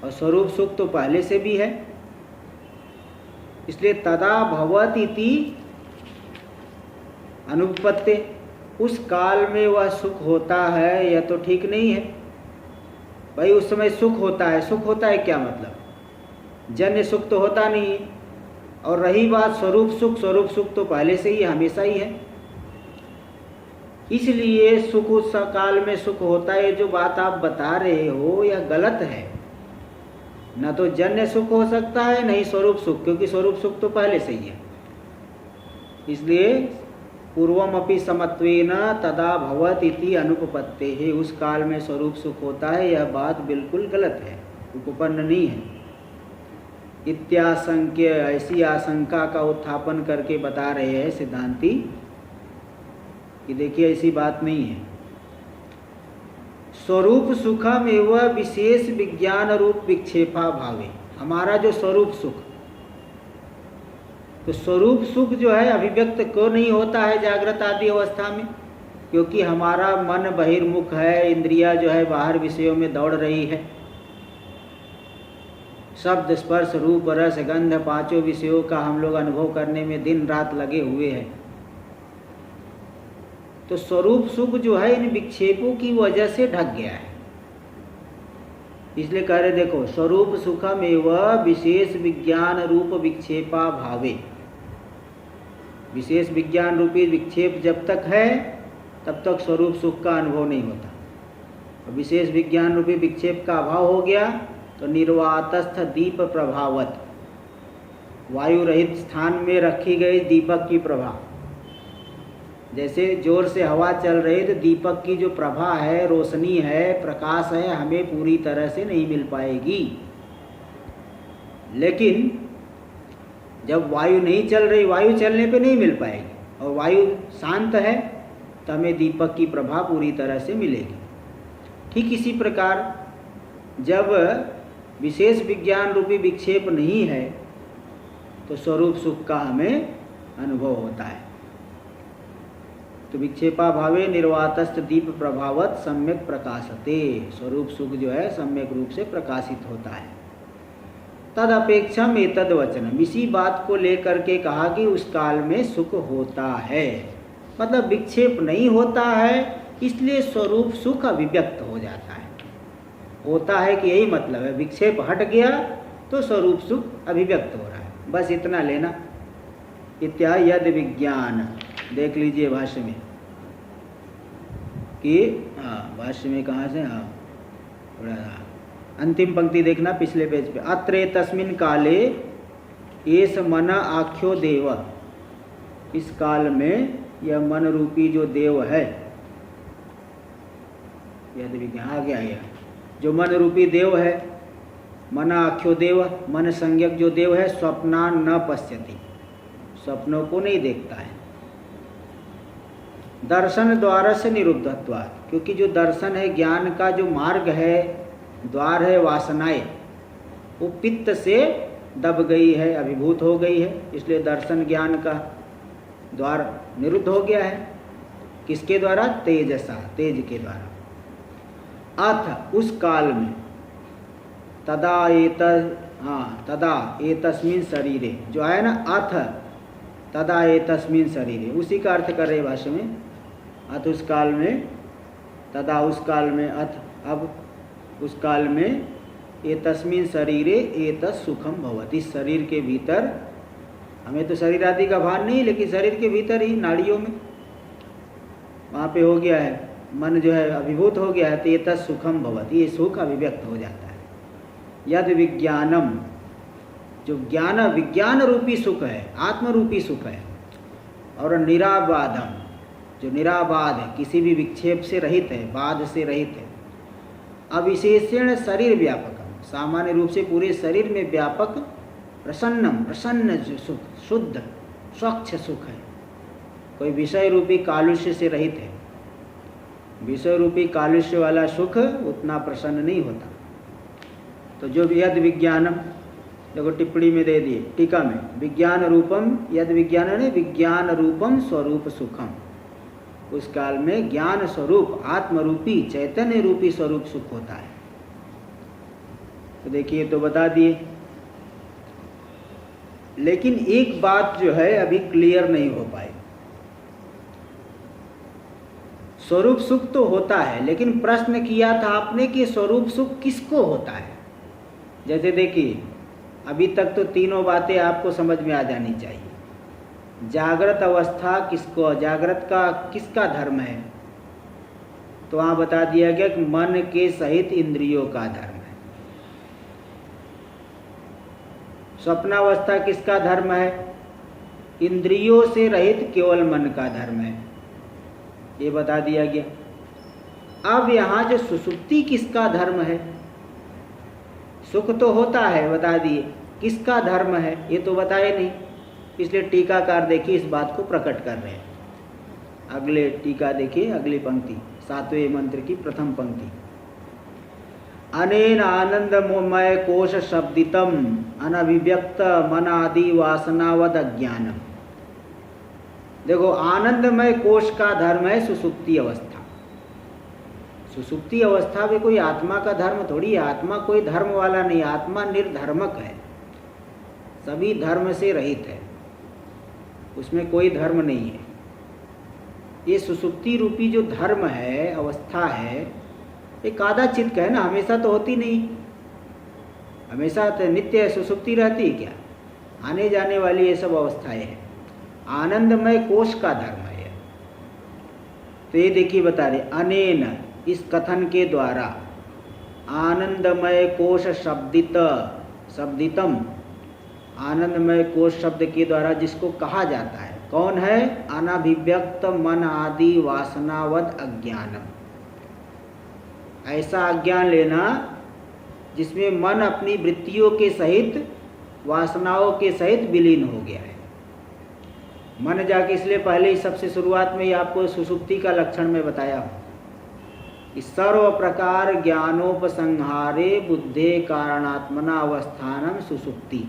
और स्वरूप सुख तो पहले से भी है, इसलिए तदा भवति इति अनुपत्ति, उस काल में वह सुख होता है, यह तो ठीक नहीं है भाई। उस समय सुख होता है, सुख होता है क्या मतलब? जन्य सुख तो होता नहीं। और रही बात स्वरूप सुख, स्वरूप सुख तो पहले से ही हमेशा ही है, इसलिए सुख उस काल में सुख होता है। जो बात आप बता रहे हो यह गलत है। न तो जन्य सुख हो सकता है, नहीं स्वरूप सुख, क्योंकि स्वरूप सुख तो पहले से ही है। इसलिए पूर्वमपि समत्वेन तदा भवति इति अनुपपत्तेः, उस काल में स्वरूप सुख होता है, यह बात बिल्कुल गलत है, उपपन्न नहीं है। इत्याशंक्य, ऐसी आशंका का उत्थापन करके बता रहे हैं सिद्धांती कि देखिए ऐसी बात नहीं है। स्वरूप सुखम एवं विशेष विज्ञान रूप विक्षेपा भावे, हमारा जो स्वरूप सुख, तो स्वरूप सुख जो है अभिव्यक्त क्यों नहीं होता है जागृत आदि अवस्था में? क्योंकि हमारा मन बहिर्मुख है, इंद्रिया जो है बाहर विषयों में दौड़ रही है। शब्द स्पर्श रूप रस गंध पांचों विषयों का हम लोग अनुभव करने में दिन रात लगे हुए हैं। तो स्वरूप सुख जो है इन विक्षेपों की वजह से ढक गया है। इसलिए कह रहे देखो, स्वरूप सुखम एवं विशेष विज्ञान रूप विक्षेपा भावे, विशेष विज्ञान रूपी विक्षेप जब तक है तब तक स्वरूप सुख का अनुभव नहीं होता। और विशेष विज्ञान रूपी विक्षेप का अभाव हो गया तो निर्वातस्थ दीप प्रभावत, वायु रहित स्थान में रखी गई दीपक की प्रभा, जैसे जोर से हवा चल रही तो दीपक की जो प्रभा है, रोशनी है, प्रकाश है, हमें पूरी तरह से नहीं मिल पाएगी। लेकिन जब वायु नहीं चल रही, वायु चलने पे नहीं मिल पाएगी, और वायु शांत है तो हमें दीपक की प्रभा पूरी तरह से मिलेगी। ठीक इसी प्रकार जब विशेष विज्ञान रूपी विक्षेप नहीं है तो स्वरूप सुख का हमें अनुभव होता है। तो विक्षेपाभावे निर्वातस्थ दीप प्रभावत सम्यक प्रकाशते, स्वरूप सुख जो है सम्यक रूप से प्रकाशित होता है। तद अपेक्षम एतद वचनम, इसी बात को लेकर के कहा कि उस काल में सुख होता है, मतलब विक्षेप नहीं होता है इसलिए स्वरूप सुख अभिव्यक्त हो जाता है। होता है कि यही मतलब है, विक्षेप हट गया तो स्वरूप सुख अभिव्यक्त हो रहा है, बस इतना लेना। इत्या यद विज्ञान, देख लीजिए भाष्य में कि भाष्य में कहाँ से, थोड़ा अंतिम पंक्ति देखना पिछले पेज पे। अत्रे तस्मिन् काले एष मन आख्यो देव, इस काल में यह मन रूपी जो देव है, यदि विज्ञान आ गया यह जो मन रूपी देव है, मन आख्यो देव, मन संज्ञक जो देव है, स्वप्नान न पश्यति, स्वप्नों को नहीं देखता है। दर्शन द्वार से निरुद्धत्वात्, क्योंकि जो दर्शन है ज्ञान का जो मार्ग है, द्वार है वासनाएं, वो पित्त से दब गई है, अभिभूत हो गई है, इसलिए दर्शन ज्ञान का द्वार निरुद्ध हो गया है। किसके द्वारा? तेजसा, तेज के द्वारा। अथ उस काल में, तदा एतस्मिन् शरीरे, जो है ना अथ तदा एतस्मिन् शरीरे, उसी का अर्थ कर रहे भाषा में। अथ उस काल में, तदा उस काल में, अथ अब उस काल में, एतस्मिन् शरीरे एतत् सुखम भवति, इस शरीर के भीतर, हमें तो शरीर आदि का भान नहीं, लेकिन शरीर के भीतर ही नाड़ियों में वहाँ पे हो गया है, मन जो है अभिभूत हो गया है, तो एतत् सुखम भवति, ये सुख अभिव्यक्त हो जाता है। यद विज्ञानम, जो ज्ञान विज्ञान रूपी सुख है, आत्म रूपी सुख है, और निराबाधम, जो निराबाध है, किसी भी विक्षेप से रहित है, बाध से रहित है। अविशेषण शरीर व्यापकम, सामान्य रूप से पूरे शरीर में व्यापक, प्रसन्नम, प्रसन्न सुख, शुद्ध स्वच्छ सुख है, कोई विषय रूपी कालुष्य से रहित है। विषय रूपी कालुष्य वाला सुख उतना प्रसन्न नहीं होता। तो जो यद विज्ञानम, देखो टिप्पणी में दे दिए टीका में, विज्ञान रूपम, यद विज्ञान ने विज्ञान रूपम स्वरूप सुखम, उस काल में ज्ञान स्वरूप आत्म रूपी चैतन्य रूपी स्वरूप सुख होता है। तो देखिए, तो बता दिए, लेकिन एक बात जो है अभी क्लियर नहीं हो पाई। स्वरूप सुख तो होता है, लेकिन प्रश्न किया था आपने कि स्वरूप सुख किसको होता है। जैसे देखिए, अभी तक तो तीनों बातें आपको समझ में आ जानी चाहिए। जागृत अवस्था किसको, जागृत का किसका धर्म है, तो वहाँ बता दिया गया कि मन के सहित इंद्रियों का धर्म है। स्वप्नावस्था किसका धर्म है, इंद्रियों से रहित केवल मन का धर्म है, ये बता दिया गया। अब यहाँ जो सुषुप्ति किसका धर्म है, सुख तो होता है बता दिए, किसका धर्म है ये तो बताए नहीं, इसलिए टीकाकार देखिए इस बात को प्रकट कर रहे हैं। अगले टीका देखिए, अगली पंक्ति, 7वें मंत्र की प्रथम पंक्ति। अनेन आनंदमय कोश शब्दितम अनभिव्यक्त मनादि वासनावद अज्ञानम। देखो, आनंदमय कोश का धर्म है सुषुप्ति अवस्था। सुषुप्ति अवस्था भी कोई आत्मा का धर्म थोड़ी है, आत्मा कोई धर्म वाला नहीं, आत्मा निर्धर्मक है, सभी धर्म से रहित है, उसमें कोई धर्म नहीं है। ये सुषुप्ति रूपी जो धर्म है, अवस्था है, एक कादाचित है ना, हमेशा तो होती नहीं, हमेशा तो नित्य सुषुप्ति रहती है क्या, आने जाने वाली ये सब अवस्थाएं हैं। आनंदमय कोश का धर्म है। तो ये देखिए बता रहे, अनेन, इस कथन के द्वारा, आनंदमय कोश शब्दितम, आनंदमय कोश शब्द के द्वारा जिसको कहा जाता है, कौन है? अनभिव्यक्त मन आदि वासनावद अज्ञानम। ऐसा अज्ञान लेना जिसमें मन अपनी वृत्तियों के सहित, वासनाओं के सहित विलीन हो गया है। मन जाके, इसलिए पहले ही सबसे शुरुआत में ही आपको सुषुप्ति का लक्षण में बताया हूँ। इस सर्व प्रकार ज्ञानोपसंहारे बुद्धे कारणात्मना अवस्थानम सुषुप्ति।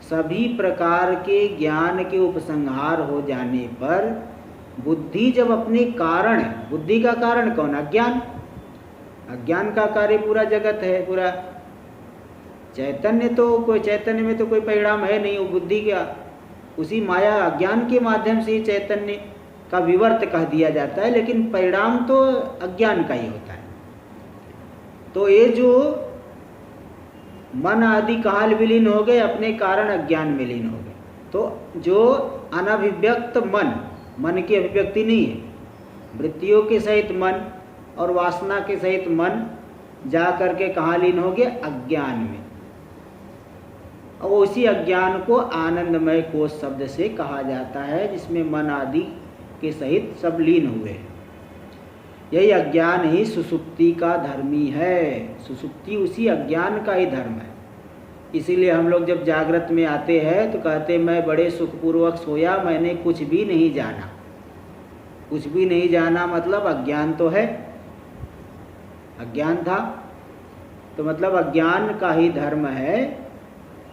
सभी प्रकार के ज्ञान के उपसंहार हो जाने पर बुद्धि जब अपने कारण है, बुद्धि का कारण कौन? अज्ञान। अज्ञान का कार्य पूरा जगत है, पूरा चैतन्य, तो कोई चैतन्य में तो कोई परिणाम है नहीं, वो बुद्धि का, उसी माया अज्ञान के माध्यम से ही चैतन्य का विवर्त कह दिया जाता है, लेकिन परिणाम तो अज्ञान का ही होता है। तो ये जो मन आदि कहाँ विलीन हो गए? अपने कारण अज्ञान में लीन हो गए। तो जो अनभिव्यक्त मन, मन की अभिव्यक्ति नहीं है, वृत्तियों के सहित मन और वासना के सहित मन जा करके कहाँ लीन हो गया? अज्ञान में। और उसी अज्ञान को आनंदमय कोश शब्द से कहा जाता है, जिसमें मन आदि के सहित सब लीन हुए हैं। यही अज्ञान ही सुषुप्ति का धर्मी है। सुषुप्ति उसी अज्ञान का ही धर्म है। इसीलिए हम लोग जब जागृत में आते हैं तो कहते मैं बड़े सुखपूर्वक सोया, मैंने कुछ भी नहीं जाना। कुछ भी नहीं जाना मतलब अज्ञान तो है, अज्ञान था, तो मतलब अज्ञान का ही धर्म है,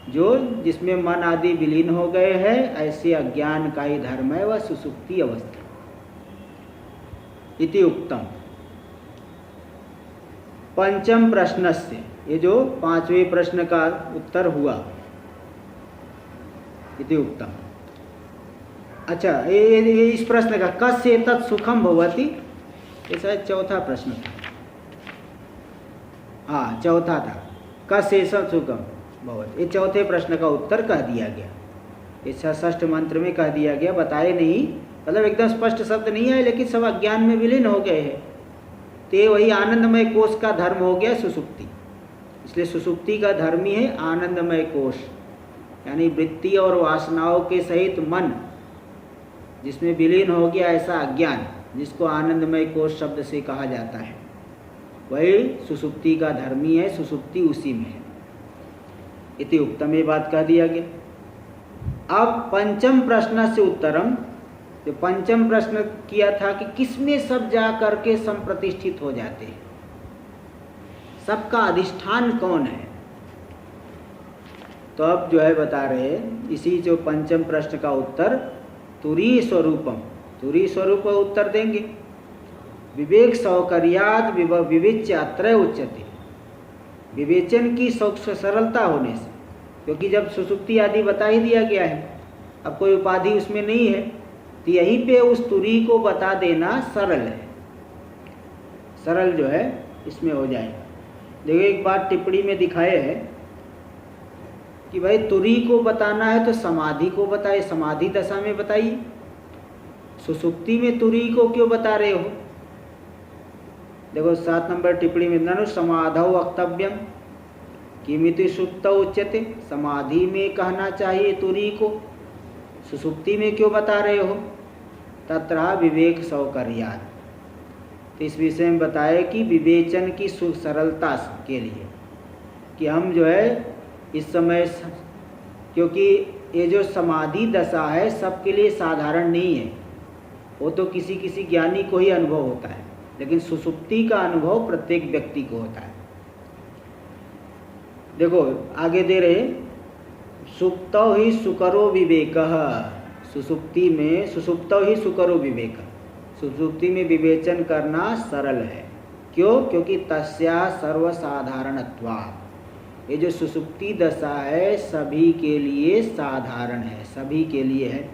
जो जिसमें मन आदि विलीन हो गए हैं, ऐसे अज्ञान का ही धर्म है वह सुषुप्ति अवस्था। इति उक्तम। पंचम प्रश्नस्य, ये जो पांचवें प्रश्न का उत्तर हुआ। इति उक्तम। अच्छा, ये इस प्रश्न का कस्य तत् सुखम भवति, ये शायद चौथा प्रश्न था। हाँ, चौथा था, कस्य सुखम भवति। ये चौथे प्रश्न का उत्तर कह दिया गया, इस षष्ठ मंत्र में कह दिया गया। बताए नहीं, मतलब एकदम स्पष्ट शब्द नहीं है, लेकिन सब अज्ञान में विलीन हो गए हैं। तो वही आनंदमय कोश का धर्म हो गया सुषुप्ति। इसलिए सुषुप्ति का धर्मी है आनंदमय कोश, यानी वृत्ति और वासनाओं के सहित मन जिसमें विलीन हो गया ऐसा अज्ञान, जिसको आनंदमय कोश शब्द से कहा जाता है, वही सुषुप्ति का धर्मी है। सुषुप्ति उसी में है। इति उक्तम, ये बात कह दिया गया। अब पंचम प्रश्न से उत्तरम, तो पंचम प्रश्न किया था कि किसमें सब जा करके संप्रतिष्ठित हो जाते हैं, सबका अधिष्ठान कौन है। तो अब जो है बता रहे हैं, इसी जो पंचम प्रश्न का उत्तर तुरी स्वरूपम, तुरी स्वरूप उत्तर देंगे। विवेक सौकर्याद विवेच्य अत्रय उच्यते, विवेचन की सरलता होने से, क्योंकि जब सुषुप्ति आदि बता ही दिया गया है, अब कोई उपाधि उसमें नहीं है, तो यहीं पे उस तुरी को बता देना सरल है, सरल जो है इसमें हो जाएगा। देखो एक बात टिप्पणी में दिखाए है कि भाई तुरी को बताना है तो समाधि को बताए, समाधि दशा में बताइए। सुषुप्ति में तुरी को क्यों बता रहे हो? देखो 7 नंबर टिप्पणी में, ननु समाधौ वक्तव्यम किमिति सुप्तौ उच्यते, समाधि में कहना चाहिए तुरी को, सुषुप्ति में क्यों बता रहे हो? तत्र विवेक सौकर्यात्, तो इस विषय में बताए कि विवेचन की सरलता के लिए, कि हम जो है इस समय, क्योंकि ये जो समाधि दशा है सबके लिए साधारण नहीं है, वो तो किसी किसी ज्ञानी को ही अनुभव होता है, लेकिन सुषुप्ति का अनुभव प्रत्येक व्यक्ति को होता है। देखो आगे दे रहे, सुप्तौ ही सुकरो विवेकः, सुषुप्ति में, सुषुप्तौ ही सुकरो विवेक, सुषुप्ति में विवेचन करना सरल है। क्यों? क्योंकि तस्या सर्वसाधारणत्वात्, ये जो सुषुप्ति दशा है सभी के लिए साधारण है, सभी के लिए है।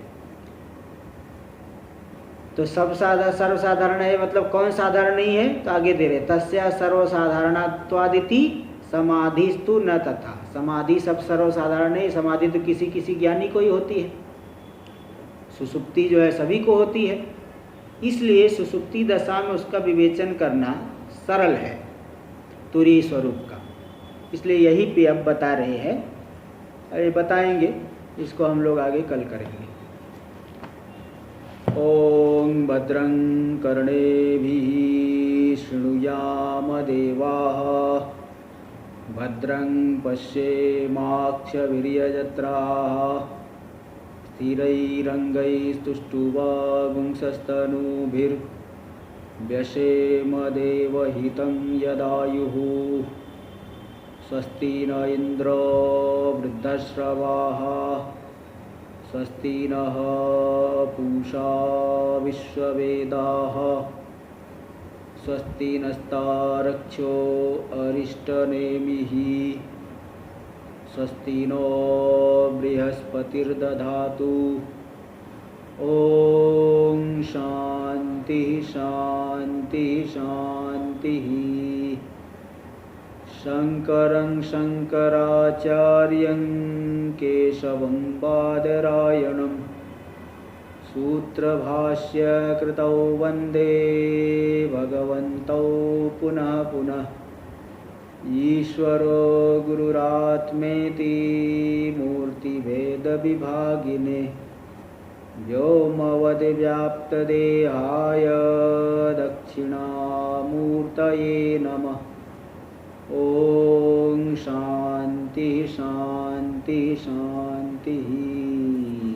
तो सब सर्वसाधारण है, मतलब कौन साधारण नहीं है? तो आगे दे रहे, तस्या सर्वसाधारणत्वादिति समाधिस्तु न तथा, समाधि सब सर्वसाधारण नहीं, समाधि तो किसी किसी ज्ञानी को ही होती है। सुषुप्ति जो है सभी को होती है, इसलिए सुषुप्ति दशा में उसका विवेचन करना सरल है तुरीय स्वरूप का। इसलिए यही पे अब बता रहे हैं, अरे बताएंगे, इसको हम लोग आगे कल करेंगे। ओं भद्रं कर्णेभिः शृणुयाम देवाः, भद्रं पश्येमाक्षवीर्यजत्राः, स्थिरैरङ्गैस्तुष्टुवागुंसस्तनूभिर्व्यसेम देवहितं यदायुः। स्वस्ति न इन्द्रो वृद्धश्रवाः, स्वस्ति नः पूषा विश्ववेदाः, स्वस्ति नस्तारक्षो अरिष्टनेमिः, स्वस्ति नो बृहस्पतिर्दधातु। ॐ शान्ति शान्ति शान्तिः। शङ्करं शङ्कराचार्यं केशवं बादरायणं सूत्रभाष्यकृतौ वन्दे भगवन्तौ पुनः पुनः। ईश्वरो गुरुरात्मेति मूर्तिभेदविभागिने व्योमवद्व्याप्तदेहाय दक्षिणामूर्तये नमः। ओम शांति शांति शांति।